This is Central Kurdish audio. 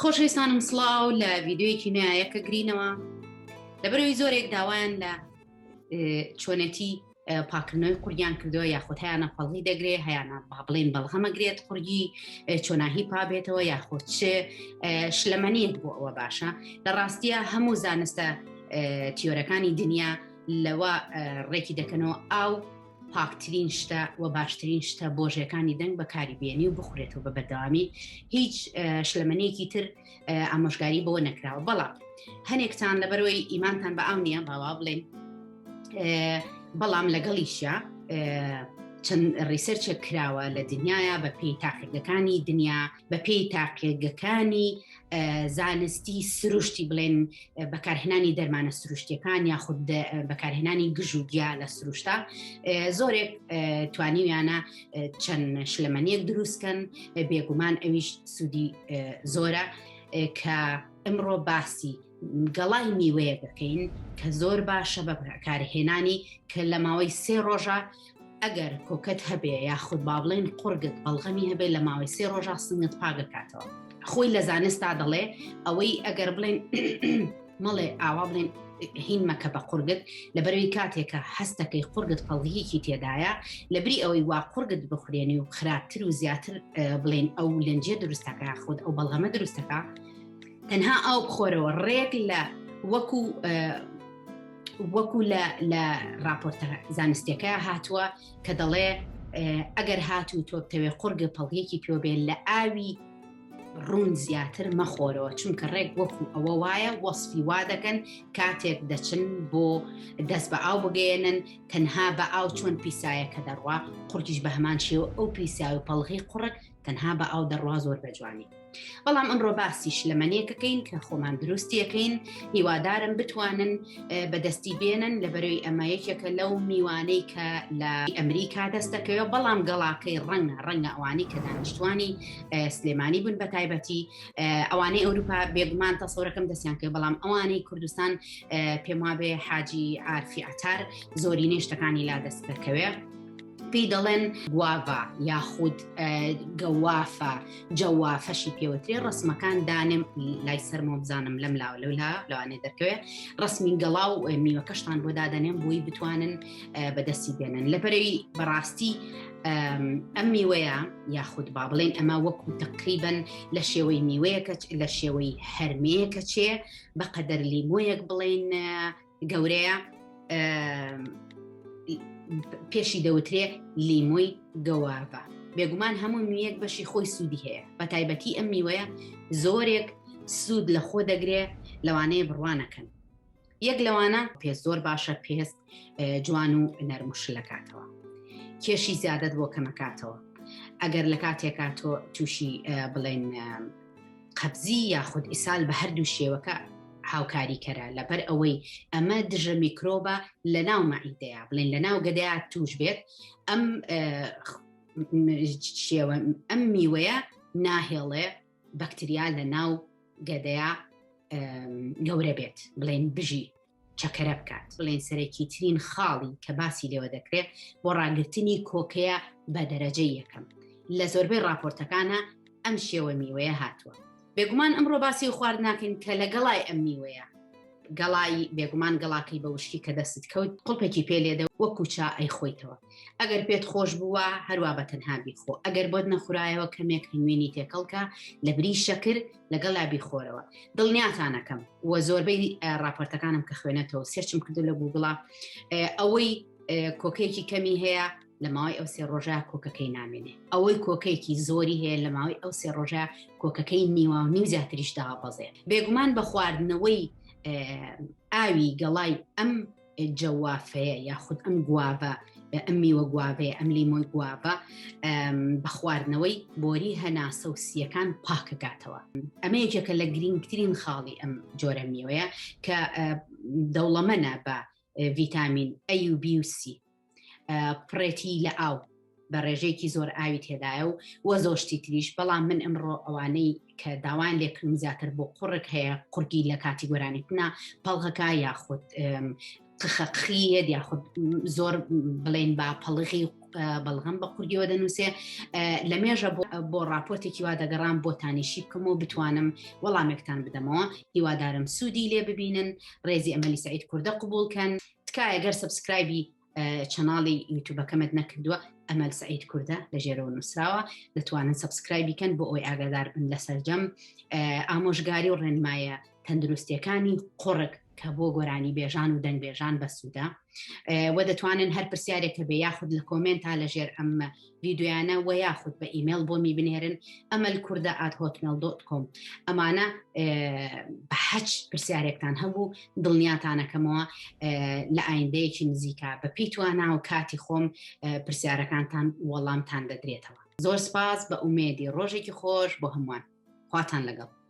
خۆشەویستانم سڵاو لە ڤیددیویەکی نوێیەکە گرینەوە لەبەرەوەی زۆرێک داوایان لە چۆنەتی پاکردنەوەی قورگیان کردەوە یاخود هەیانە پەڵغی دەگرێت هەیانە با بڵێن بەڵغەمەگرێت قورگی چۆناهی پابێتەوە یاخود چ شلەمەنیەک بۆ ئەوە باشە لە ڕاستیە هەموو زانستە تیۆرەکانی دنیا لەوە ڕێکی دەکەنەوە ئاو پاکترین شتە و باشترین شتە بۆ ژێکانی دەنگ بەکاری بێنی و بخورێتەوە بە بەردەوامی هیچ شلەمەنیەکی تر ئامۆژگاری بۆ نەکراوە بەڵام هەنێکتان لەبەرەوەی ئیمانتان بە ئاو نییە باوا بڵێن بەڵام لەگەڵیشە چەند ڕیسەرچێک کراوە لە دنیاە بە پێی تاقیگەکانی دنیا بە پێی تاقیگەکانی زانستی سروشتی بڵێن بەکارهێنانی دەرمانە سروشتیەکان یاخود بەکارهێنانی گژوگیا لە سروشتا زۆرێک توانیویانە چەند شلەمەنیەک دروستکەن بێگومان ئەویش سوودی زۆرە کە ئەمڕۆ باسی گەڵای میوەیە دەکەین کە زۆر باشە بە بەکارهێنانی کە لە ماوەی 3 ڕۆژە ئەگەر کۆکەت هەبێ یاخود با بڵێن قورگت بەڵغەمی هەبێ لە ماوەی 3 ڕۆژە سنگت پاگەکاتەوە خۆی لە زانستا دەڵێ ئەوەی ئەگەر بڵێن مەڵێ ئاوا بڵێن هین مەکە بە قورگت لەبەرەوەی کاتێکە هەستەکەی قورگت پەڵغیەکی تێدایە لەبری ئەوەی وا قورگت بخورێنی و خراپتر و زیاتر بڵێن ئەو لەنجێ دروستەکە خۆت ئەو بەڵغەمە دروستەکە تەنها ئەو بخۆرەوە ڕێک لە وەکو لە راپۆرتە زانستیەکە هاتووە کە دەڵێ ئەگەر هاتوو تۆ بتەوێ قورگە پەڵغیەکی پێوبێت لە ئاوی ڕوون زیاتر مەخۆرەوە چونکە ڕێک وەکو ئەوە وایە وەسفی وا دەکەن کاتێک دەچن بۆ دەست بە ئاو بگەێنن تەنها بە ئاو چۆن پیسایە کە دەڕوا قورگیش بە هەمان شێوە ئەو پیسای و پەڵغی قوڕک تەنها بە ئاو دەڕوا زۆر بەجوانی بەڵام ئەمڕۆ باسی شلەمەنیەکەکەین کە خۆمان دروستیەکەین هیوادارم بتوانن بەدەستی بێنن لەبەرەوەی ئەمە یەکێکە لەو میوانەی کە لە ئەمریکا دەستەکەوە بەڵام گەڵاکەی ڕەنگە ئەوانی کە دانیشتوانی سلێمانی بوون بە تایبەتی ئەوانەی ئەوروپا بێگومان تەسەورەکەم دەستیان کرد بەڵام ئەوانەی کوردستان پێم وابێ حاجی عارفی عەتار زۆرینەی شتەکانی لا دەست دەکەوێ پێی دەڵێن گواڤا یاخود گەوافە جەوافەشی پێوەترێ ڕسمەکان دانم لای سەرمۆ بزانم لەم لەوانێ دەرکەوێ ڕسمی گەڵا و میوەکەشتان بۆ دادەنێن بۆی بتوانن بەدەستی بێنن لەبەرەوەی بەڕاستی ئەم میوەیە یاخود با بڵێن ئەمە وەکو تقریبەن لە شێوەی میوەیەکە لە شێوەی هەرمەیەکە چێ بەقەدەر لیمۆیەک بڵێن گەورەیە پێشی دەوترێ لیمۆی گەوابە بێگومان هەموو میوەیەک بەشی خۆی سوودی هەیە بە تایبەتی ئەم میوەیە زۆرێک سوود لە خۆ دەگرێ لەوانەیە بڕوانەکەن یەک لەوانە پێست زۆر باشە پێست جوان و نەرموش لەکاتەوە کێشی زیادت بۆ کەمەکاتەوە ئەگەر لە کاتێکا تۆ تووشی بڵێن قەبزی یاخود ئیسال بە هەردوو شێوەکە هاوکاری کەرە لەبەر ئەوەی ئەمە دژە میکرۆبە لە ناو مەعیدەیە بڵێن لە ناو گەدەیە توش بێت ئەم میوەیە ناهێڵێ بەکتریا لە ناو گەدەیە گەورە بێت بڵێن بژی چەکەرە بکات بڵێن سەرێکی ترین خاڵی کە باسی لێوە دەکرێت بۆ ڕاگرتنی کۆکەیە بە دەرەجەی یەکەم لە زۆربەی راپۆرتەکانە ئەم شێوە میوەیە هاتووە بێگومان ئەمڕۆ باسی خوارد ناکەین کە لە گەڵای ئەم میوەیە گەڵای بێگومان گەڵاکەی بە وشکی کە دەست کەوت قوڵپێکی پێلێدە وەکو چا ئەی خۆیتەوە ئەگەر پێت خۆش بووە هەروە بە تەنها بیخۆ ئەگەر بۆت نەخورایەوە کەمێک هەنوێنی تێکەڵکە لە بری شەکر لەگەڵا بیخۆرەوە دڵنیاتانەکەم وە زۆربەی راپۆرتەکانم کە خوێنێتەوە سێرچم کردو لە گوگڵا ئەوەی کۆکەیەکی کەمی هەیە لە ماوەی ئەو 3 ڕۆژە کۆکەکەی نامێنێ ئەوەی کۆکەیەکی زۆری هەیە لە ماوەی ئەو 3 ڕۆژە کۆکەکەی نیوە و نیو زیاتریش دابەزێ بێگومان بە خواردنەوەی ئاوی گەڵای ئەم جەوافەیە یاخود ئەم گواڤە ئەم میوە گواڤەیە ئەم لیمۆی گواڤە بە خواردنەوەی بۆری هەناسە و سیەکان پاکەکاتەوە ئەمە یەکێکە لە گرنگترین خاڵی ئەم جۆرە میوەیە کە دەوڵەمەنە بە ڤیتامین A و B و C پڕێتی لە ئاو بە ڕێژەیەکی زۆر ئاوی تێدایە و وە زۆشتی تریش بەڵام من ئەمڕۆ ئەوانەی کە داوان لێکردم زیاتر بۆ قوڕک هەیە قورگی لە کاتی گۆرانیتنا پەڵغەکە یاخود قخەقخیت یاخود زۆر بڵێن با پەڵغی بەڵغەم بە قورگیەوە دەنووسێ لە مێژە بۆ راپۆرتێکی وا دەگەڕام بۆتانیشی بکەم و بتوانم وەڵامێکتان بدەمەوە هیوادارم سوودی لێ ببینن ڕێزی ئەمەلی سعید کوردە قبولکەن تکایە گەر سبسکرایبی چەناڵی یوتیوبەکەمت نەکردووە ئەمەل سعید کوردە لە ژێرەوە نووسراوە دەتوانن سبسکرایبی کەن بۆ ئەوەی ئاگادار بن لە سەرجەم ئامۆژگاری و ڕێنمایە تەندروستیەکانی قوڕک کە بۆ گۆرانی بێژان و دەنگبێژان بەسوودا و دەتوانن هەر پرسیارێکە بێ یاخود لە کۆمنتا لەژێر ئەم ڤیدیۆیانە و یاخود بە ئیمێل بۆمی بنێرن amalkurda@hotmail.com ئەمانە بە هەچ پرسیارێکتان هەبوو دڵنیاتانەکەمەوە لە ئایندەیەکی نزیکە بە پیتوانە و کاتی خۆم پرسیارەکانتان وەڵامتان دەدرێتەوە زۆر سپاس بە ئومێدی ڕۆژێکی خۆش بۆ هەمووان خواتان لەگەڵ